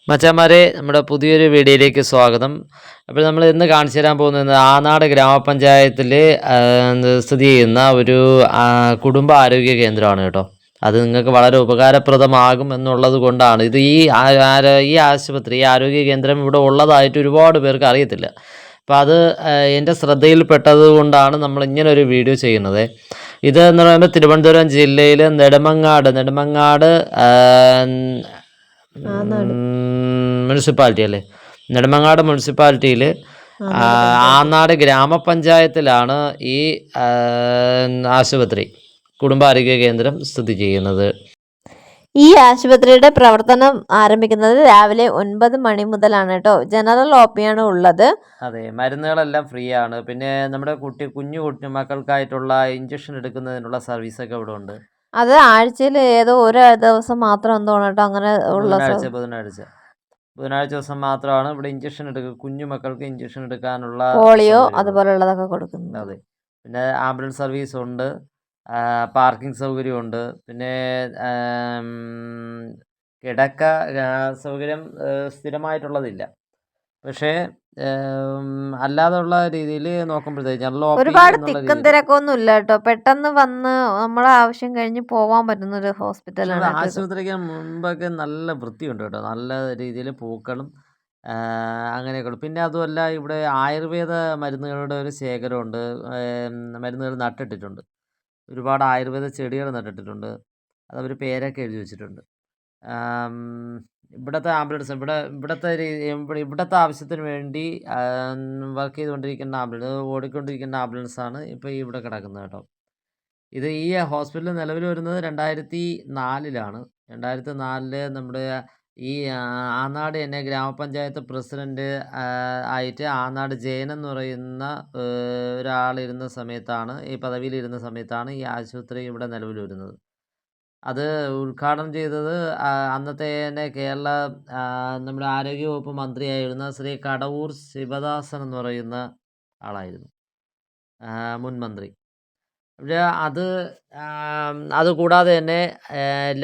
മച്ചാന്മാരെ, നമ്മുടെ പുതിയൊരു വീഡിയോയിലേക്ക് സ്വാഗതം. അപ്പോൾ നമ്മൾ ഇന്ന് കാണിച്ചു തരാൻ പോകുന്നത് ആനാട് ഗ്രാമപഞ്ചായത്തിൽ സ്ഥിതി ചെയ്യുന്ന ഒരു കുടുംബ ആരോഗ്യ കേന്ദ്രമാണ് കേട്ടോ. അത് നിങ്ങൾക്ക് വളരെ ഉപകാരപ്രദമാകും എന്നുള്ളത് കൊണ്ടാണ് ഇത്. ഈ ആശുപത്രി, ഈ ആരോഗ്യ കേന്ദ്രം ഇവിടെ ഉള്ളതായിട്ട് ഒരുപാട് പേർക്ക് അറിയത്തില്ല. അപ്പോൾ അത് എൻ്റെ ശ്രദ്ധയിൽപ്പെട്ടത് കൊണ്ടാണ് നമ്മൾ ഇങ്ങനെ ഒരു വീഡിയോ ചെയ്യുന്നത്. ഇത് എന്ന് പറയുമ്പോൾ തിരുവനന്തപുരം ജില്ലയിൽ നെടുമങ്ങാട് മുനിസിപ്പാലിറ്റി അല്ലേ, നെടുമങ്ങാട് മുനിസിപ്പാലിറ്റിയിൽ ആനാട് ഗ്രാമപഞ്ചായത്തിലാണ് ഈ ആശുപത്രി, കുടുംബാരോഗ്യ കേന്ദ്രം സ്ഥിതി ചെയ്യുന്നത്. ഈ ആശുപത്രിയുടെ പ്രവർത്തനം ആരംഭിക്കുന്നത് രാവിലെ 9 മണി മുതലാണ് കേട്ടോ. ജനറൽ OP-യാണ് ഉള്ളത്. അതെ, മരുന്നുകളെല്ലാം ഫ്രീ ആണ്. പിന്നെ നമ്മുടെ കുഞ്ഞു മക്കൾക്കായിട്ടുള്ള ഇഞ്ചക്ഷൻ എടുക്കുന്നതിനുള്ള സർവീസൊക്കെ ഇവിടെ ഉണ്ട്. അത് ആഴ്ചയിൽ ഏതോ ഒരു ദിവസം മാത്രം എന്തോണം കേട്ടോ, അങ്ങനെ ഉള്ള ബുധനാഴ്ച ദിവസം മാത്രമാണ് ഇവിടെ ഇഞ്ചക്ഷൻ എടുക്കുക. കുഞ്ഞു മക്കൾക്ക് ഇഞ്ചക്ഷൻ എടുക്കാനുള്ള പോളിയോ അതുപോലുള്ളതൊക്കെ കൊടുക്കുന്നത്. അതെ, പിന്നെ ആംബുലൻസ് സർവീസ് ഉണ്ട്, പാർക്കിംഗ് സൗകര്യമുണ്ട്, പിന്നെ കിടക്ക സൗകര്യം സ്ഥിരമായിട്ടുള്ളതില്ല. പക്ഷേ അല്ലാതെയുള്ള രീതിയിൽ നോക്കുമ്പോഴത്തേക്ക് ഒരുപാട് തിക്കും തിരക്കൊന്നും ഇല്ല കേട്ടോ. പെട്ടെന്ന് വന്ന് നമ്മളെ ആവശ്യം കഴിഞ്ഞ് പോവാൻ പറ്റുന്ന ഒരു ഹോസ്പിറ്റലാണ്. ആശുപത്രിക്ക് മുമ്പൊക്കെ നല്ല വൃത്തിയുണ്ട് കേട്ടോ, നല്ല രീതിയിൽ പൂക്കളും അങ്ങനെയൊക്കെ. പിന്നെ അതുമല്ല, ഇവിടെ ആയുർവേദ മരുന്നുകളുടെ ഒരു ശേഖരമുണ്ട്. മരുന്നുകൾ നട്ടിട്ടിട്ടുണ്ട്, ഒരുപാട് ആയുർവേദ ചെടികൾ നട്ടിട്ടുണ്ട്. അതവർ പേരൊക്കെ എഴുതി വെച്ചിട്ടുണ്ട്. ഇവിടുത്തെ ആംബുലൻസ് ഇവിടുത്തെ ആവശ്യത്തിന് വേണ്ടി വർക്ക് ചെയ്തുകൊണ്ടിരിക്കുന്ന ഓടിക്കൊണ്ടിരിക്കുന്ന ആംബുലൻസാണ് ഇപ്പോൾ ഇവിടെ കിടക്കുന്നത് കേട്ടോ. ഇത് ഈ ഹോസ്പിറ്റൽ നിലവിൽ വരുന്നത് 2004-ലാണ്. 2004 നമ്മുടെ ഈ ആനാട് തന്നെ ഗ്രാമപഞ്ചായത്ത് പ്രസിഡന്റ് ആയിട്ട് ആനാട് ജയൻ എന്ന് പറയുന്ന ഒരാളിരുന്ന സമയത്താണ്, ഈ പദവിയിലിരുന്ന സമയത്താണ് ഈ ആശുപത്രി ഇവിടെ നിലവിൽ വരുന്നത്. അത് ഉദ്ഘാടനം ചെയ്തത് അന്നത്തെ തന്നെ നമ്മുടെ ആരോഗ്യവകുപ്പ് മന്ത്രിയായിരുന്ന ശ്രീ കടവൂർ ശിവദാസൻ എന്ന് പറയുന്ന ആളായിരുന്നു, മുൻ മന്ത്രി. പക്ഷേ അതുകൂടാതെ തന്നെ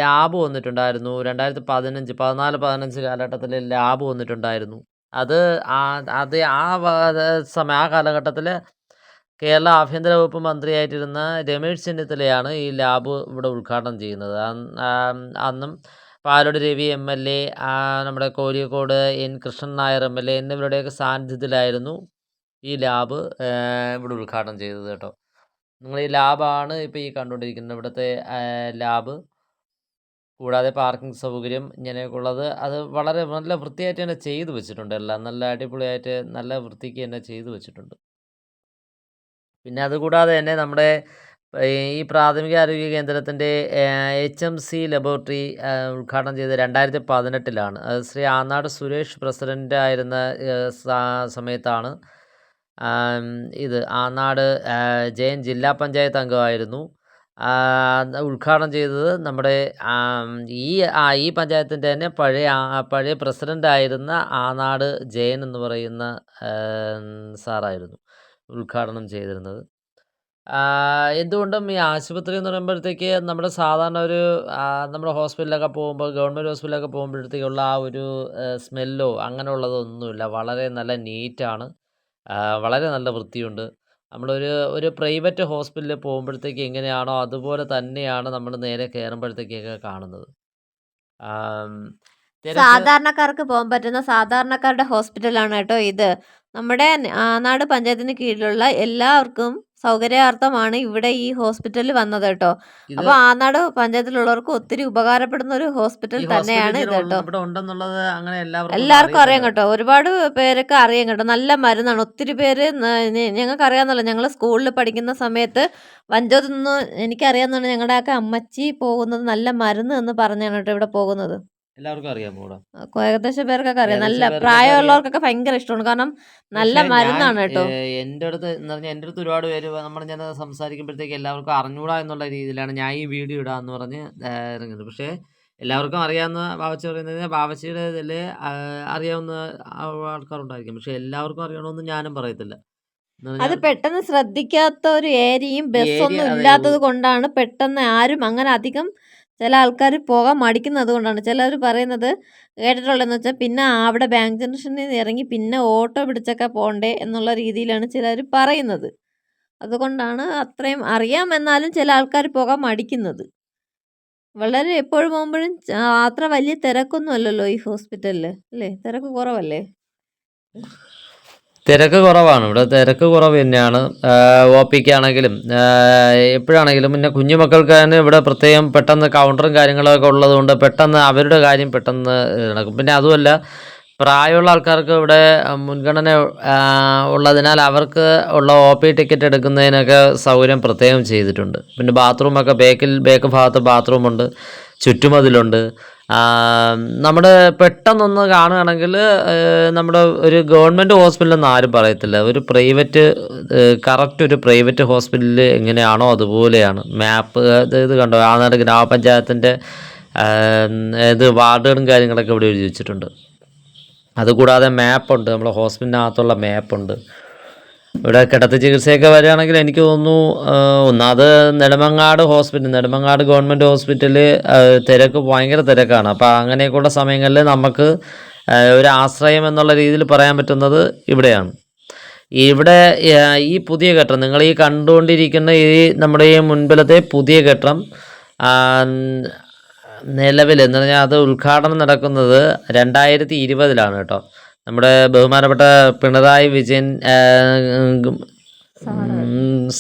ലാബ് വന്നിട്ടുണ്ടായിരുന്നു. 2014-15 കാലഘട്ടത്തിൽ ലാബ് വന്നിട്ടുണ്ടായിരുന്നു. അത് ആ കാലഘട്ടത്തിൽ കേരള ആഭ്യന്തര വകുപ്പ് മന്ത്രിയായിട്ടിരുന്ന രമേശ് ചെന്നിത്തലയാണ് ഈ ലാബ് ഇവിടെ ഉദ്ഘാടനം ചെയ്യുന്നത്. അന്നും പാലോട് രവി MLA, നമ്മുടെ കോഴിക്കോട് N കൃഷ്ണൻ നായർ MLA എന്നിവരുടെയൊക്കെ സാന്നിധ്യത്തിലായിരുന്നു ഈ ലാബ് ഇവിടെ ഉദ്ഘാടനം ചെയ്തത് കേട്ടോ. നിങ്ങൾ ഈ ലാബാണ് ഇപ്പോൾ ഈ കണ്ടുകൊണ്ടിരിക്കുന്നത്, ഇവിടുത്തെ ലാബ്. കൂടാതെ പാർക്കിംഗ് സൗകര്യം ഇങ്ങനെയൊക്കെ ഉള്ളത്, അത് വളരെ നല്ല വൃത്തിയായിട്ട് തന്നെ ചെയ്തു വെച്ചിട്ടുണ്ട്. എല്ലാം നല്ല അടിപൊളിയായിട്ട് നല്ല വൃത്തിക്ക് തന്നെ ചെയ്തു വെച്ചിട്ടുണ്ട്. പിന്നെ അതുകൂടാതെ തന്നെ നമ്മുടെ ഈ പ്രാഥമിക ആരോഗ്യ കേന്ദ്രത്തിൻ്റെ HMC ലബോറട്ടറി ഉദ്ഘാടനം ചെയ്തത് 2018-ലാണ്. അത് ശ്രീ ആനാട് സുരേഷ് പ്രസിഡൻ്റ് ആയിരുന്ന സമയത്താണ്. ഇത് ആനാട് ജയൻ ജില്ലാ പഞ്ചായത്ത് അംഗമായിരുന്നു. ഉദ്ഘാടനം ചെയ്തത് നമ്മുടെ ഈ പഞ്ചായത്തിൻ്റെ തന്നെ പഴയ പ്രസിഡൻ്റായിരുന്ന ആനാട് ജയൻ എന്ന് പറയുന്ന സാറായിരുന്നു ഉദ്ഘാടനം ചെയ്തിരുന്നത്. എന്തുകൊണ്ടും ഈ ആശുപത്രി എന്ന് പറയുമ്പോഴത്തേക്ക് നമ്മുടെ സാധാരണ നമ്മുടെ ഹോസ്പിറ്റലൊക്കെ പോകുമ്പോൾ, ഗവൺമെൻറ് ഹോസ്പിറ്റലൊക്കെ പോകുമ്പോഴത്തേക്കുള്ള ആ ഒരു സ്മെല്ലോ അങ്ങനെയുള്ളതൊന്നുമില്ല. വളരെ നല്ല നീറ്റാണ്, വളരെ നല്ല വൃത്തിയുണ്ട്. ഒരു പ്രൈവറ്റ് ഹോസ്പിറ്റലിൽ പോകുമ്പോഴത്തേക്ക് എങ്ങനെയാണോ അതുപോലെ തന്നെയാണ് നമ്മൾ നേരെ കയറുമ്പോഴത്തേക്കൊക്കെ കാണുന്നത്. സാധാരണക്കാർക്ക് പോകാൻ പറ്റുന്ന സാധാരണക്കാരുടെ ഹോസ്പിറ്റലാണ് കേട്ടോ ഇത്. നമ്മുടെ ആനാട് പഞ്ചായത്തിന് കീഴിലുള്ള എല്ലാവർക്കും സൗകര്യാർത്ഥമാണ് ഇവിടെ ഈ ഹോസ്പിറ്റൽ വന്നത് കേട്ടോ. അപ്പൊ ആനാട് പഞ്ചായത്തിലുള്ളവർക്ക് ഒത്തിരി ഉപകാരപ്പെടുന്ന ഒരു ഹോസ്പിറ്റൽ തന്നെയാണ് ഇത് കേട്ടോ. എല്ലാവർക്കും അറിയാം കേട്ടോ, ഒരുപാട് പേരൊക്കെ അറിയാം കേട്ടോ. നല്ല മരുന്നാണ്. ഒത്തിരി പേര് ഞങ്ങൾക്ക് അറിയാമെന്നല്ലോ, ഞങ്ങൾ സ്കൂളിൽ പഠിക്കുന്ന സമയത്ത് വഞ്ചോത്ത് നിന്ന് എനിക്കറിയാവുന്നതാണ്, ഞങ്ങളുടെ ഒക്കെ അമ്മച്ചി പോകുന്നത് നല്ല മരുന്ന് എന്ന് പറഞ്ഞാണ് കേട്ടോ ഇവിടെ പോകുന്നത്. എല്ലാവർക്കും അറിയാമോ? ഏകദേശം പേർക്കൊക്കെ അറിയാം. നല്ല പ്രായമുള്ളവർക്കൊക്കെ ഭയങ്കര ഇഷ്ടമാണ്, കാരണം നല്ല മരുന്നാണ് കേട്ടോ. എൻ്റെ അടുത്ത് ഒരുപാട് പേര് ഞാൻ സംസാരിക്കുമ്പോഴത്തേക്ക് എല്ലാവർക്കും അറിഞ്ഞൂടാ എന്നുള്ള രീതിയിലാണ് ഞാൻ ഈ വീഡിയോ ഇടാന്ന് പറഞ്ഞ് ഇറങ്ങുന്നത്. പക്ഷേ എല്ലാവർക്കും അറിയാവുന്ന ബാവച്ചി പറയുന്നത്, ബാവച്ചിയുടെ ഇതിൽ അറിയാവുന്ന ആൾക്കാരുണ്ടായിരിക്കും. പക്ഷെ എല്ലാവർക്കും അറിയണമെന്ന് ഞാനും പറയത്തില്ല. അത് പെട്ടെന്ന് ശ്രദ്ധിക്കാത്ത ഒരു ഏരിയയും ബസ്സൊന്നും അതെ ഇല്ലാത്തത് കൊണ്ടാണ് പെട്ടെന്ന് ആരും അങ്ങനെ അധികം ചില ആൾക്കാർ പോകാൻ മടിക്കുന്നത് കൊണ്ടാണ്. ചിലർ പറയുന്നത് കേട്ടിട്ടുള്ളതെന്ന് വെച്ചാൽ പിന്നെ അവിടെ ബാങ്ക് ജംഗ്ഷനിൽ നിന്ന് ഇറങ്ങി പിന്നെ ഓട്ടോ പിടിച്ചൊക്കെ പോണ്ടേ എന്നുള്ള രീതിയിലാണ് ചിലർ പറയുന്നത്. അതുകൊണ്ടാണ് അത്രയും അറിയാമെന്നാലും ചില ആൾക്കാർ പോകാൻ മടിക്കുന്നത്. വളരെ എപ്പോഴും പോകുമ്പോഴും അത്ര വലിയ തിരക്കൊന്നും അല്ലല്ലോ ഈ ഹോസ്പിറ്റലിൽ അല്ലേ? തിരക്ക് കുറവല്ലേ? തിരക്ക് കുറവാണ്. ഇവിടെ തിരക്ക് കുറവ് തന്നെയാണ്. ഒപിക്കാണെങ്കിലും എപ്പോഴാണെങ്കിലും പിന്നെ കുഞ്ഞുമക്കൾക്കാണ് ഇവിടെ പ്രത്യേകം പെട്ടെന്ന് കൗണ്ടറും കാര്യങ്ങളൊക്കെ ഉള്ളതുകൊണ്ട് പെട്ടെന്ന് അവരുടെ കാര്യം പെട്ടെന്ന് നടക്കും. പിന്നെ അതുമല്ല പ്രായമുള്ള ആൾക്കാർക്ക് ഇവിടെ മുൻഗണന ഉള്ളതിനാൽ അവർക്ക് ഉള്ള OP ടിക്കറ്റ് എടുക്കുന്നതിനൊക്കെ സൗകര്യം പ്രത്യേകം ചെയ്തിട്ടുണ്ട്. പിന്നെ ബാത്റൂമൊക്കെ ബാക്ക് ഭാഗത്ത് ബാത്റൂമുണ്ട്, ചുറ്റുമതിലുണ്ട്. നമ്മുടെ പെട്ടെന്നൊന്ന് കാണുകയാണെങ്കിൽ നമ്മുടെ ഒരു ഗവൺമെൻറ് ഹോസ്പിറ്റലെന്ന് ആരും പറയത്തില്ല. ഒരു പ്രൈവറ്റ് കറക്റ്റ് ഒരു പ്രൈവറ്റ് ഹോസ്പിറ്റലിൽ എങ്ങനെയാണോ അതുപോലെയാണ്. മാപ്പ് ഇത് കണ്ടോ, ആനാട് ഗ്രാമപഞ്ചായത്തിൻ്റെ ഇത് വാർഡുകളും കാര്യങ്ങളൊക്കെ ഇവിടെ എഴുതി വെച്ചിട്ടുണ്ട്. അതുകൂടാതെ മാപ്പുണ്ട്, നമ്മുടെ ഹോസ്പിറ്റലിനകത്തുള്ള മാപ്പുണ്ട്. ഇവിടെ കിടത്തി ചികിത്സയൊക്കെ വരികയാണെങ്കിൽ എനിക്ക് തോന്നുന്നു ഒന്നാമത് നെടുമങ്ങാട് ഗവൺമെൻറ് ഹോസ്പിറ്റൽ തിരക്ക് ഭയങ്കര തിരക്കാണ്. അപ്പോൾ അങ്ങനെയൊക്കെയുള്ള സമയങ്ങളിൽ നമുക്ക് ഒരു ആശ്രയം എന്നുള്ള രീതിയിൽ പറയാൻ പറ്റുന്നത് ഇവിടെയാണ്. ഇവിടെ ഈ പുതിയ കെട്ടിടം നിങ്ങൾ ഈ കണ്ടുകൊണ്ടിരിക്കുന്ന നമ്മുടെ ഈ മുൻപിലത്തെ പുതിയ കെട്ടിടം നിലവിൽ എന്ന് പറഞ്ഞാൽ അത് ഉദ്ഘാടനം നടക്കുന്നത് 2020 കേട്ടോ. നമ്മുടെ ബഹുമാനപ്പെട്ട പിണറായി വിജയൻ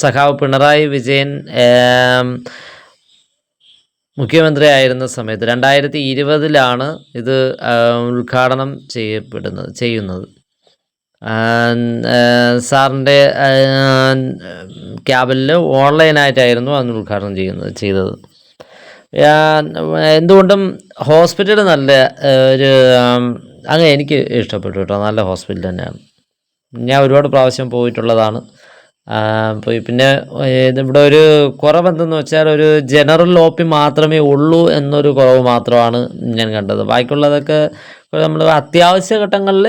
സഖാവ് പിണറായി വിജയൻ മുഖ്യമന്ത്രി ആയിരുന്ന സമയത്ത് 2020 ഇത് ഉദ്ഘാടനം ചെയ്യുന്നത്. സാറിൻ്റെ ക്യാബിനിൽ ഓൺലൈനായിട്ടായിരുന്നു അന്ന് ഉദ്ഘാടനം ചെയ്തത്. എന്തുകൊണ്ടും ഹോസ്പിറ്റൽ നല്ല ഒരു അങ്ങനെ എനിക്ക് ഇഷ്ടപ്പെട്ടു കേട്ടോ. നല്ല ഹോസ്പിറ്റൽ തന്നെയാണ്. ഞാൻ ഒരുപാട് പ്രാവശ്യം പോയിട്ടുള്ളതാണ്. പിന്നെ ഇവിടെ ഒരു കുറവെന്തെന്ന് വെച്ചാൽ ഒരു ജനറൽ OP മാത്രമേ ഉള്ളൂ എന്നൊരു കുറവ് മാത്രമാണ് ഞാൻ കണ്ടത്. ബാക്കിയുള്ളതൊക്കെ നമ്മൾ അത്യാവശ്യ ഘട്ടങ്ങളിൽ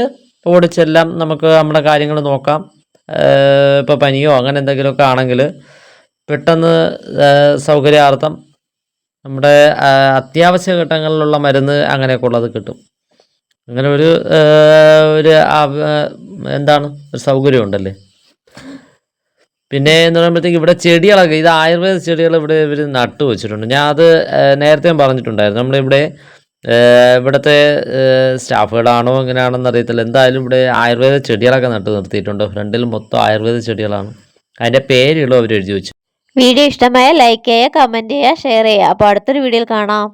ഓടിച്ചെല്ലാം നമുക്ക് നമ്മുടെ കാര്യങ്ങൾ നോക്കാം. ഇപ്പോൾ പനിയോ അങ്ങനെ എന്തെങ്കിലുമൊക്കെ ആണെങ്കിൽ പെട്ടെന്ന് സൗകര്യാർത്ഥം നമ്മുടെ അത്യാവശ്യ ഘട്ടങ്ങളിലുള്ള മരുന്ന് അങ്ങനെയൊക്കെ ഉള്ളത് കിട്ടും. അങ്ങനെ ഒരു എന്താണ് ഒരു സൗകര്യം ഉണ്ടല്ലേ. പിന്നെ എന്ന് പറയുമ്പോഴത്തേക്ക് ഇവിടെ ചെടികളൊക്കെ ഇത് ആയുർവേദ ചെടികൾ ഇവിടെ ഇവർ നട്ടു വെച്ചിട്ടുണ്ട്. ഞാൻ അത് നേരത്തെ പറഞ്ഞിട്ടുണ്ടായിരുന്നു. നമ്മളിവിടെ ഇവിടുത്തെ സ്റ്റാഫുകളാണോ എങ്ങനെയാണെന്ന് അറിയത്തില്ല. എന്തായാലും ഇവിടെ ആയുർവേദ ചെടികളൊക്കെ നട്ടു നിർത്തിയിട്ടുണ്ട്. ഫ്രണ്ടിൽ മൊത്തം ആയുർവേദ ചെടികളാണ്. അതിൻ്റെ പേരുകളും അവർ എഴുതി വെച്ചു. വീഡിയോ ഇഷ്ടമായ ലൈക്ക് ചെയ്യുക, കമൻറ്റ് ചെയ്യുക, ഷെയർ ചെയ്യുക. അപ്പോൾ അടുത്തൊരു വീഡിയോയിൽ കാണാം.